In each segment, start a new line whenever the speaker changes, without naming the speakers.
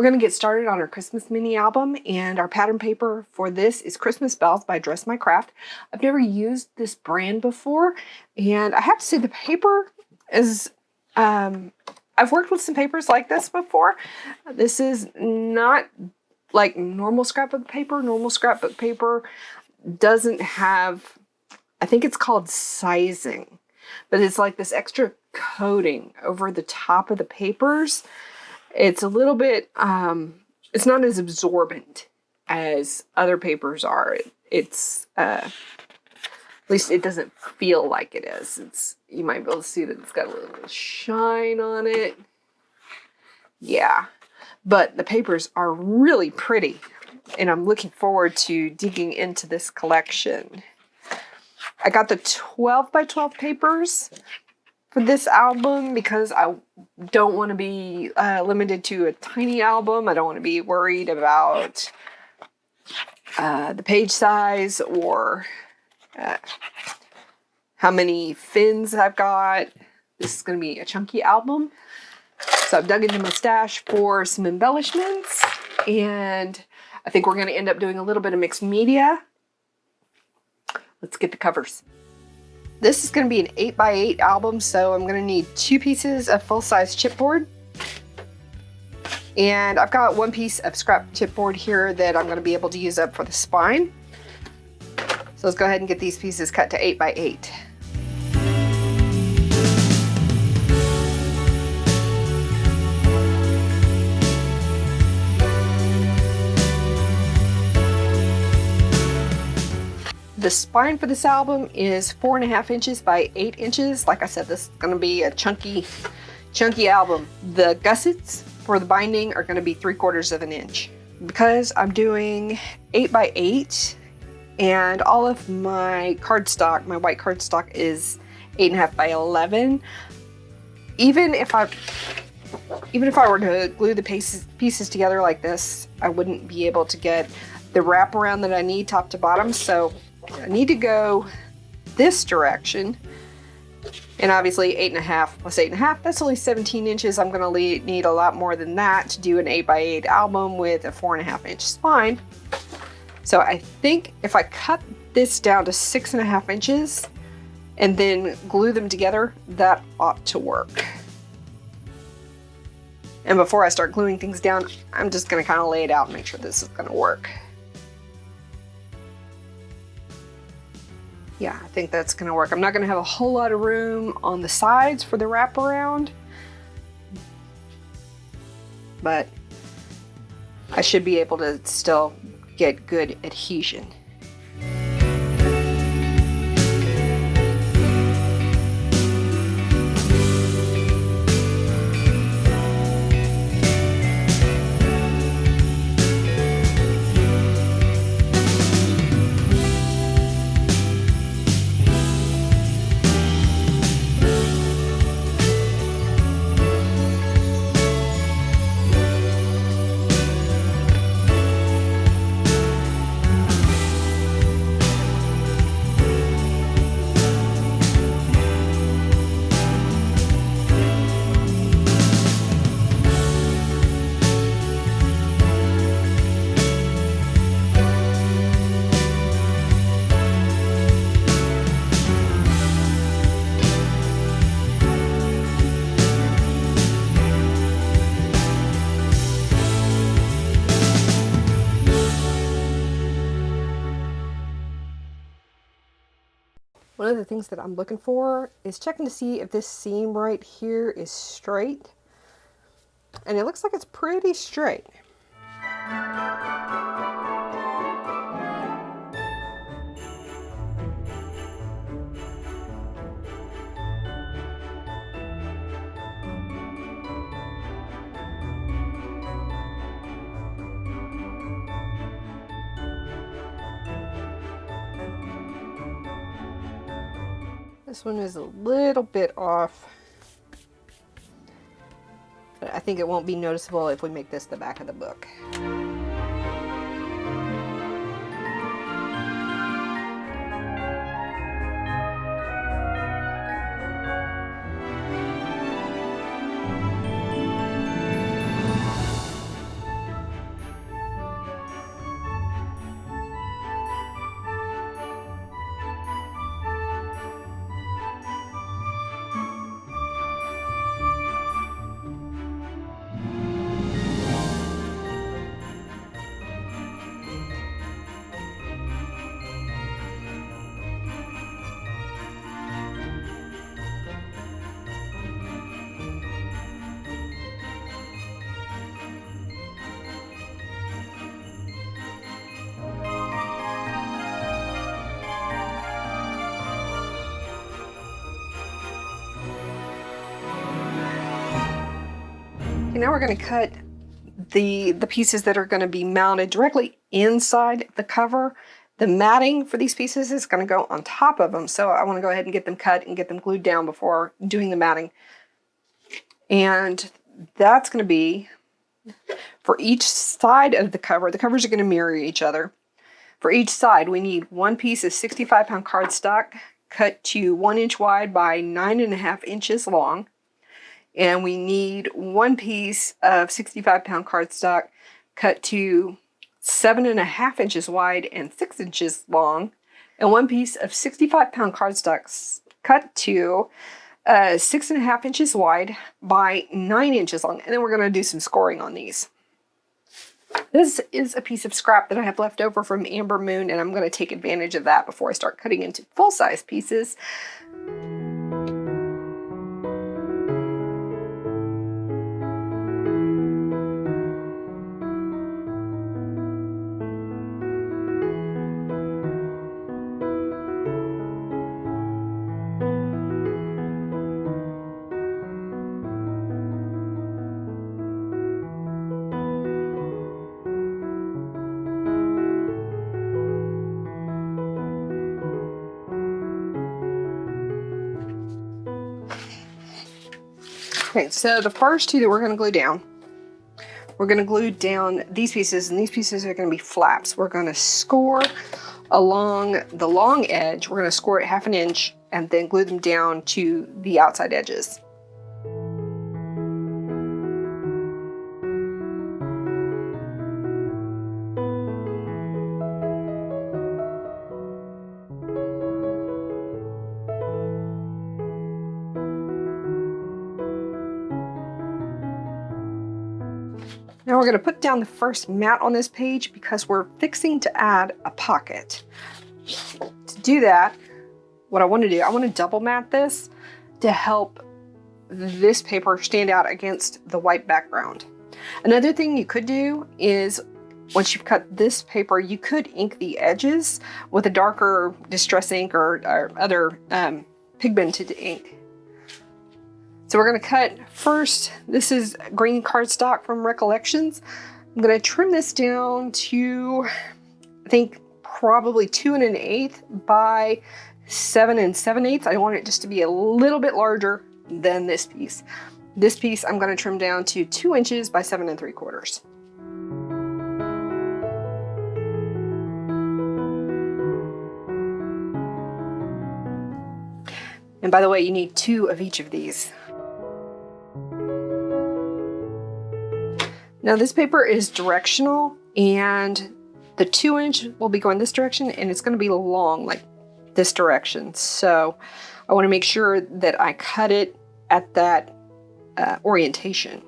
We're going to get started on our Christmas mini album, and our pattern paper for this is Christmas Bells by Dress My Craft. I've never used this brand before, and I have to say the paper is, I've worked with some papers like this before. This is not like normal scrapbook paper. Normal scrapbook paper doesn't have, I think it's called sizing, but it's like this extra coating over the top of the papers. It's a little bit, it's not as absorbent as other papers are. It's, at least it doesn't feel like it is. You might be able to see that it's got a little shine on it. Yeah, but the papers are really pretty, and I'm looking forward to digging into this collection. I got the 12 by 12 papers for this album because I don't want to be limited to a tiny album. I don't want to be worried about the page size or how many fins I've got. This is going to be a chunky album. So I've dug into my stash for some embellishments, and I think we're going to end up doing a little bit of mixed media. Let's get the covers. This is going to be an 8x8 album, so I'm going to need 2 pieces of full-size chipboard. And I've got 1 piece of scrap chipboard here that I'm going to be able to use up for the spine. So let's go ahead and get these pieces cut to 8x8. The spine for this album is 4.5 inches by 8 inches. Like I said, this is going to be a chunky album. The gussets for the binding are going to be 3/4 of an inch. Because I'm doing 8x8 and all of my cardstock, my white cardstock is 8.5 by 11. Even if I were to glue the pieces together like this, I wouldn't be able to get the wraparound that I need top to bottom. So I need to go this direction, and obviously 8.5 plus 8.5, that's only 17 inches. I'm going to need a lot more than that to do an 8x8 album with a 4.5 inch spine. So I think if I cut this down to 6.5 inches and then glue them together, that ought to work. And before I start gluing things down, I'm just going to kind of lay it out and make sure this is going to work. Yeah, I think that's going to work. I'm not going to have a whole lot of room on the sides for the wraparound, but I should be able to still get good adhesion. One of the things that I'm looking for is checking to see if this seam right here is straight. And it looks like it's pretty straight. This one is a little bit off, but I think it won't be noticeable if we make this the back of the book. now we're going to cut the pieces that are going to be mounted directly inside the cover. The matting for these pieces is going to go on top of them, so I want to go ahead and get them cut and get them glued down before doing the matting. And that's going to be for each side of the cover. The covers are going to mirror each other. For each side, we need one piece of 65-pound cardstock cut to 1 inch wide by 9.5 inches long. And we need one piece of 65-pound cardstock cut to 7.5 inches wide and 6 inches long, and one piece of 65-pound cardstock cut to 6.5 inches wide by 9 inches long. And then we're going to do some scoring on these. This is a piece of scrap that I have left over from Amber Moon, and I'm going to take advantage of that before I start cutting into full-size pieces. Okay, so the first two that we're going to glue down, we're going to glue down these pieces, and these pieces are going to be flaps. We're going to score along the long edge. We're going to score it 1/2 inch and then glue them down to the outside edges. Now we're going to put down the first mat on this page because we're fixing to add a pocket. To do that, what I want to do, I want to double mat this to help this paper stand out against the white background. Another thing you could do is, once you've cut this paper, you could ink the edges with a darker distress ink or other pigmented ink. So we're going to cut first. This is green cardstock from Recollections. I'm going to trim this down to, I think, probably 2 1/8 by 7 7/8. I want it just to be a little bit larger than this piece. This piece I'm going to trim down to 2 inches by 7 3/4. And by the way, you need 2 of each of these. Now this paper is directional, and the 2 inch will be going this direction, and it's going to be long like this direction. So I want to make sure that I cut it at that orientation.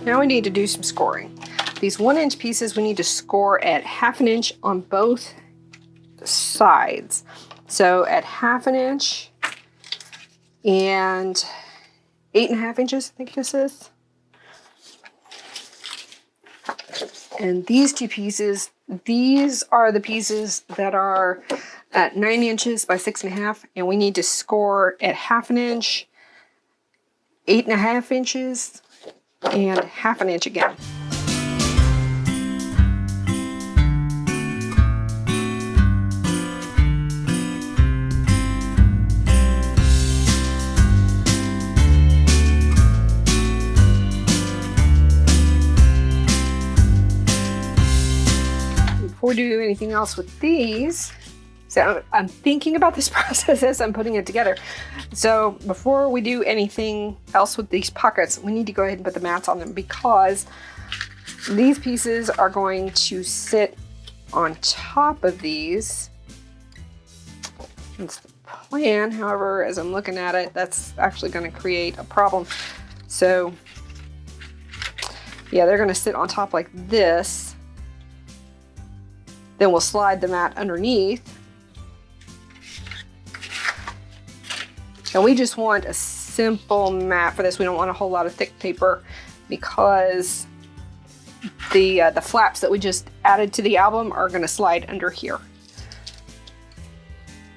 Now we need to do some scoring. These 1 inch pieces, we need to score at 1/2 inch on both sides. So at 1/2 inch and 8.5 inches, I think this is. And these two pieces, these are the pieces that are at 9 inches by 6.5, and we need to score at 1/2 inch, 8.5 inches, and 1/2 inch again. Before we do anything else with these, So I'm thinking about this process as I'm putting it together. So before we do anything else with these pockets, we need to go ahead and put the mats on them, because these pieces are going to sit on top of these. That's the plan. However, as I'm looking at it, that's actually going to create a problem. So yeah, they're going to sit on top like this. Then we'll slide the mat underneath. And we just want a simple mat for this. We don't want a whole lot of thick paper, because the flaps that we just added to the album are going to slide under here.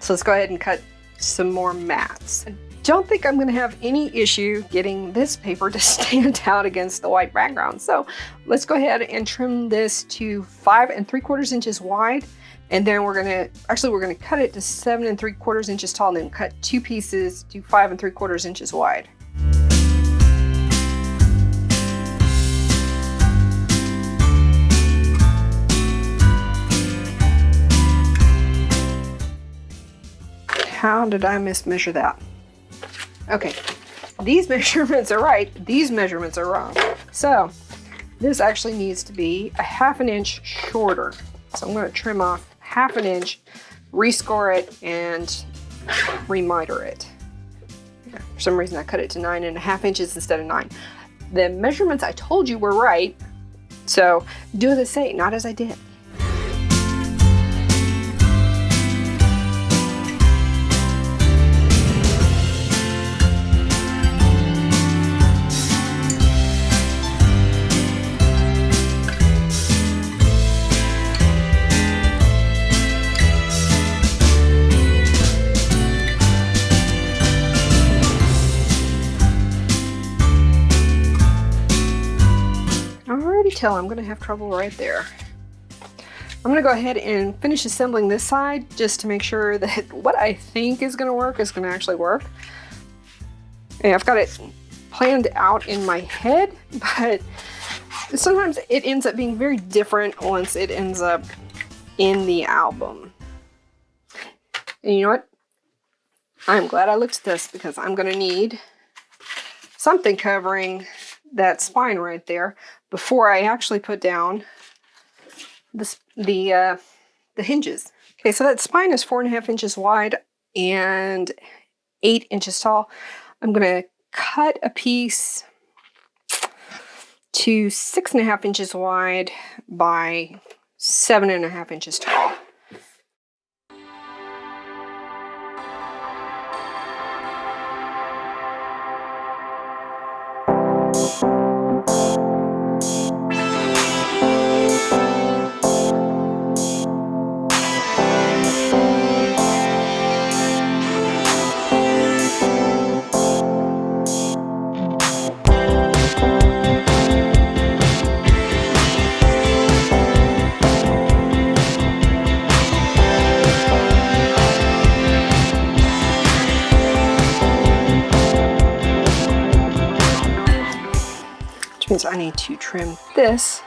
So let's go ahead and cut some more mats. I don't think I'm going to have any issue getting this paper to stand out against the white background. So let's go ahead and trim this to 5 3/4 inches wide. And then we're going to cut it to 7 3/4 inches tall, and then cut 2 pieces to 5 3/4 inches wide. How did I mismeasure that? Okay, these measurements are right, these measurements are wrong. So this actually needs to be a 1/2 inch shorter. So I'm going to trim off 1/2 inch, rescore it, and remiter it. For some reason I cut it to 9 1/2 inches instead of 9. The measurements I told you were right, so do as I say, not as I did. I'm going to have trouble right there. I'm going to go ahead and finish assembling this side just to make sure that what I think is going to work is going to actually work. And I've got it planned out in my head, but sometimes it ends up being very different once it ends up in the album. And you know what? I'm glad I looked at this, because I'm going to need something covering that spine right there before I actually put down the hinges. Okay, so that spine is 4 1/2 inches wide and 8 inches tall. I'm going to cut a piece to 6 1/2 inches wide by 7 1/2 inches tall. Which means I need to trim this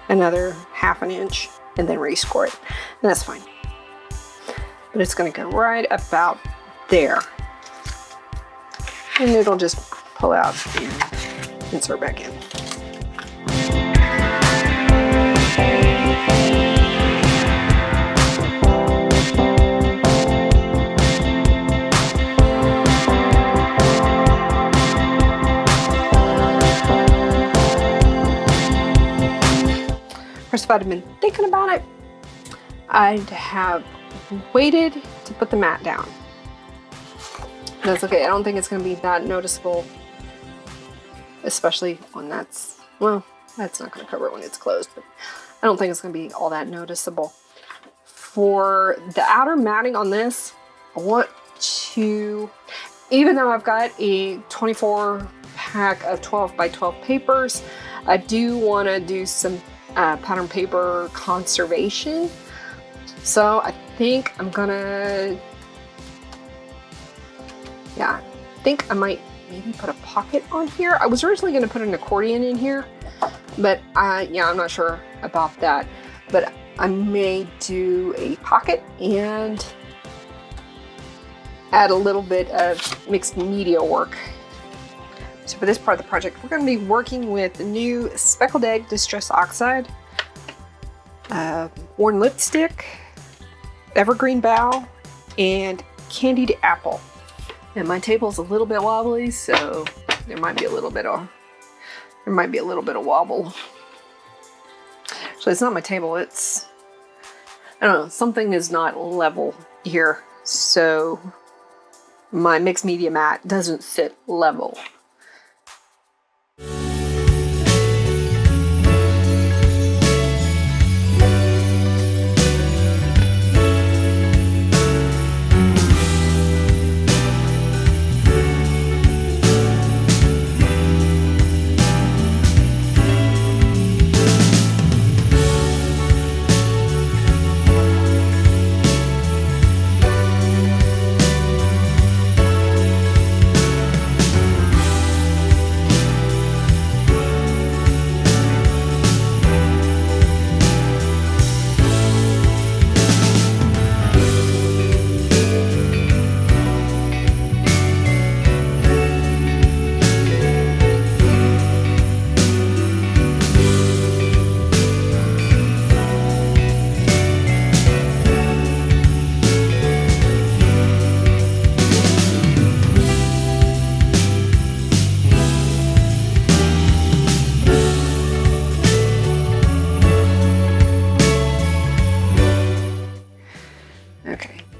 another 1/2 inch and then rescore it. And that's fine. But it's going to go right about there. And it'll just pull out and insert back in. Of course, if I'd have been thinking about it, I'd have waited to put the mat down. That's okay. I don't think it's going to be that noticeable, especially when that's not going to cover it when it's closed, but I don't think it's going to be all that noticeable. For the outer matting on this, I want to, even though I've got a 24 pack of 12 by 12 papers, I do want to do some pattern paper conservation. So I think I'm gonna, I think I might maybe put a pocket on here. I was originally gonna put an accordion in here, but I'm not sure about that. but I may do a pocket and add a little bit of mixed media work. So for this part of the project, we're going to be working with the new Speckled Egg Distress Oxide, Worn Lipstick, Evergreen Bough, and Candied Apple. And my table's a little bit wobbly, so there might be a little bit of wobble. So it's not my table, it's, I don't know, something is not level here. So my mixed media mat doesn't sit level.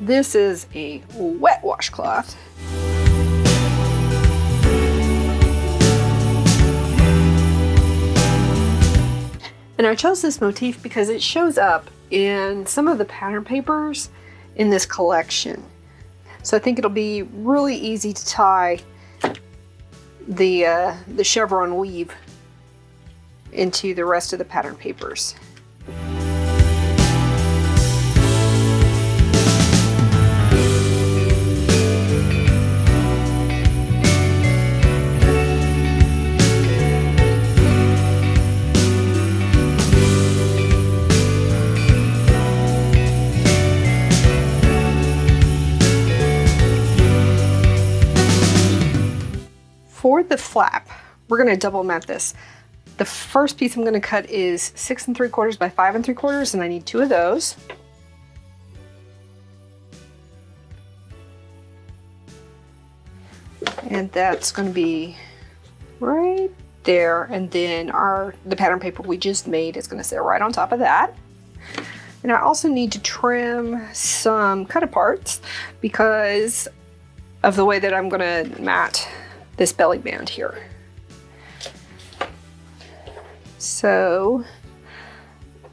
This is a wet washcloth. And I chose this motif because it shows up in some of the pattern papers in this collection. So I think it'll be really easy to tie the chevron weave into the rest of the pattern papers. For the flap, we're going to double mat this. The first piece I'm going to cut is 6 3/4 by 5 3/4, and I need 2 of those. And that's going to be right there, and then the pattern paper we just made is going to sit right on top of that. And I also need to trim some cut aparts because of the way that I'm going to mat this belly band here. So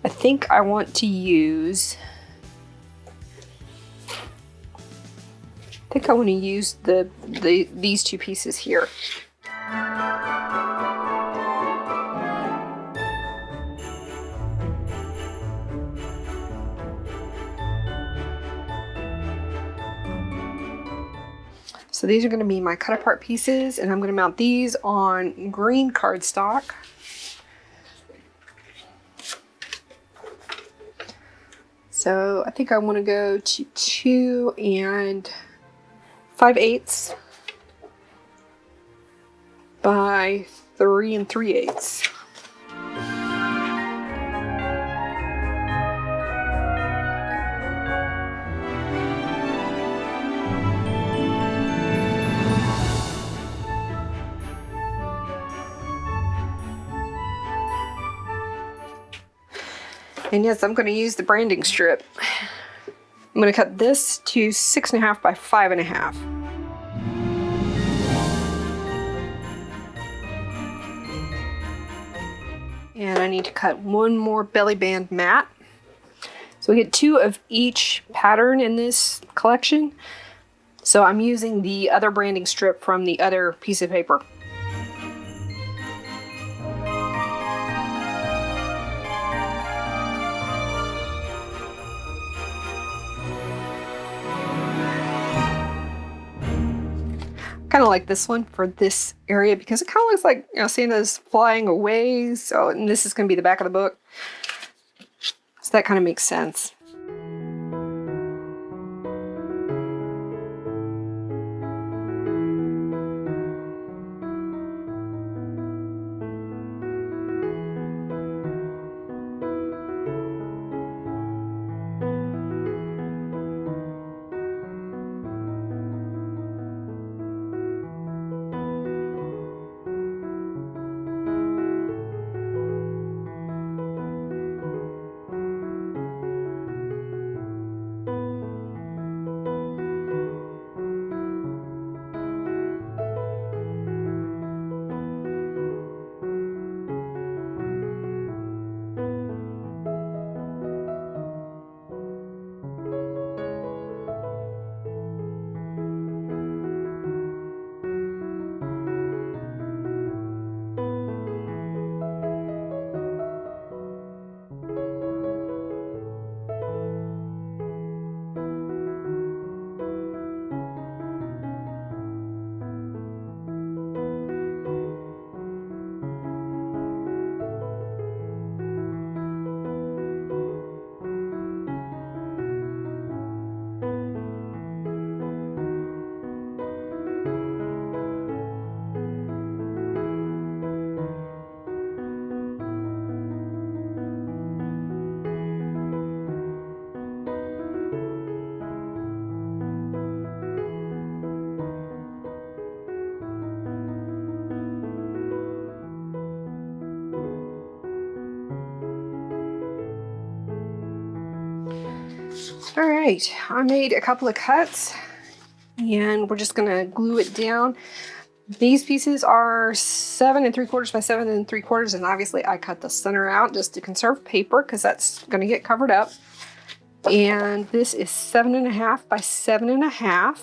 I think I want to use, these 2 pieces here. So these are going to be my cut apart pieces, and I'm going to mount these on green cardstock. So I think I want to go to 2 5/8 by 3 3/8. And yes, I'm going to use the branding strip. I'm going to cut this to 6 1/2 by 5 1/2. And I need to cut 1 more belly band mat. So we get 2 of each pattern in this collection. So I'm using the other branding strip from the other piece of paper. Kind of like this one for this area because it kind of looks like, Santa's flying away. So, and this is going to be the back of the book. So that kind of makes sense. All right, I made a couple of cuts and we're just gonna glue it down. These pieces are 7 3/4 by 7 3/4, and obviously I cut the center out just to conserve paper because that's gonna get covered up. And this is 7 1/2 by 7 1/2,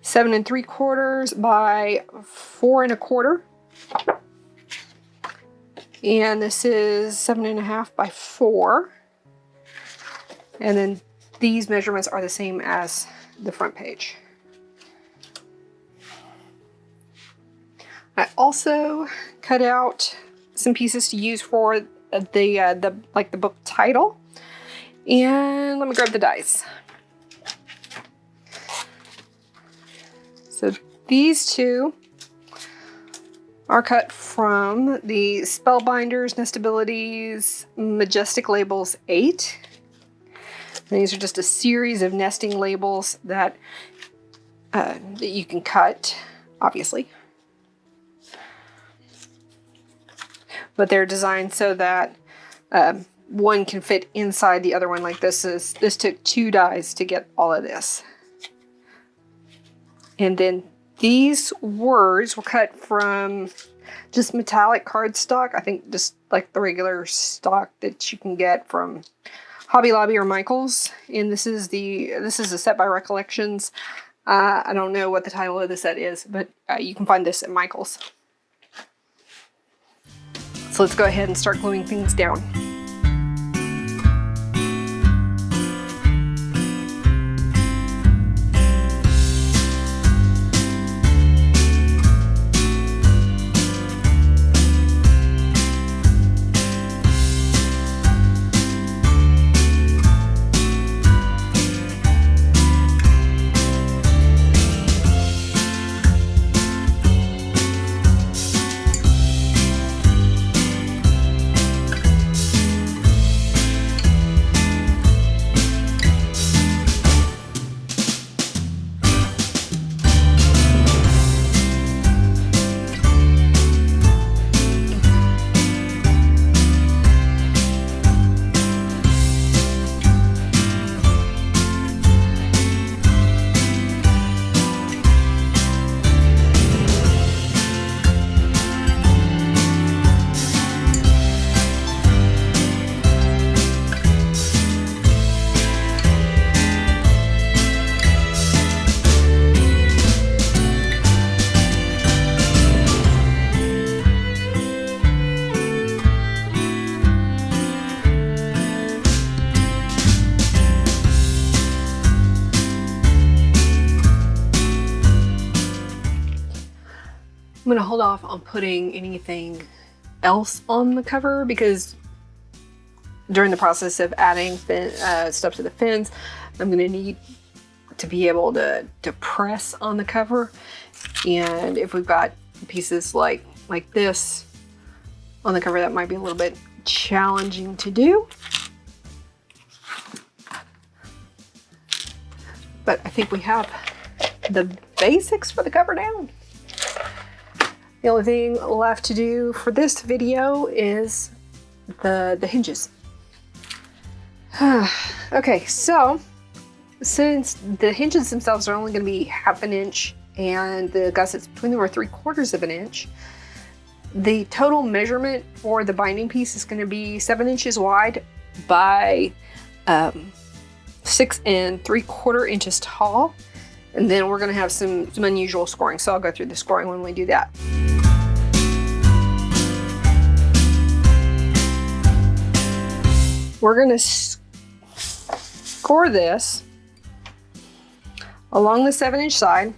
7 3/4 by 4 1/4, and this is 7 1/2 by 4. And then these measurements are the same as the front page. I also cut out some pieces to use for the book title. And let me grab the dies. So these two are cut from the Spellbinders Nestabilities Majestic Labels 8. And these are just a series of nesting labels that you can cut, obviously. But they're designed so that one can fit inside the other one. Like this took 2 dies to get all of this. And then these words were cut from just metallic cardstock. I think just like the regular stock that you can get from Hobby Lobby or Michaels. And this is a set by Recollections. I don't know what the title of the set is, but you can find this at Michaels. So let's go ahead and start gluing things down. I'm going to hold off on putting anything else on the cover because during the process of adding stuff to the fins, I'm going to need to be able to press on the cover. And if we've got pieces like this on the cover, that might be a little bit challenging to do. But I think we have the basics for the cover down. The only thing left to do for this video is the hinges. Okay, so since the hinges themselves are only going to be 1/2 inch and the gussets between them are 3/4 of an inch, the total measurement for the binding piece is going to be 7 inches wide by 6 3/4 inches tall. And then we're going to have some unusual scoring. So I'll go through the scoring when we do that. We're going to score this along the 7-inch side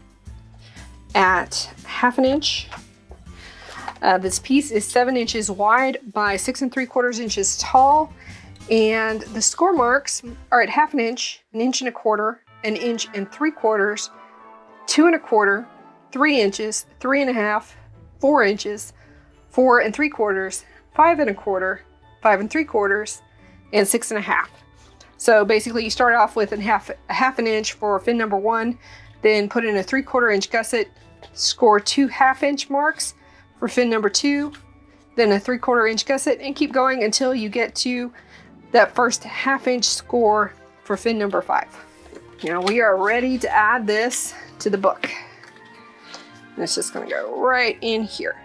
at 1/2 inch. This piece is 7 inches wide by 6 3/4 inches tall. And the score marks are at 1/2 inch, 1 1/4 inch, 1 3/4 inch, 2 1/4, 3 inches, 3 1/2, 4 inches, 4 3/4, 5 1/4, 5 3/4, and 6 1/2. So basically you start off with a half an inch for fin number 1, then put in a 3/4 inch gusset, score 2 1/2 inch marks for fin number 2, then a 3/4 inch gusset, and keep going until you get to that first 1/2 inch score for fin number 5. Now we are ready to add this to the book. And it's just going to go right in here.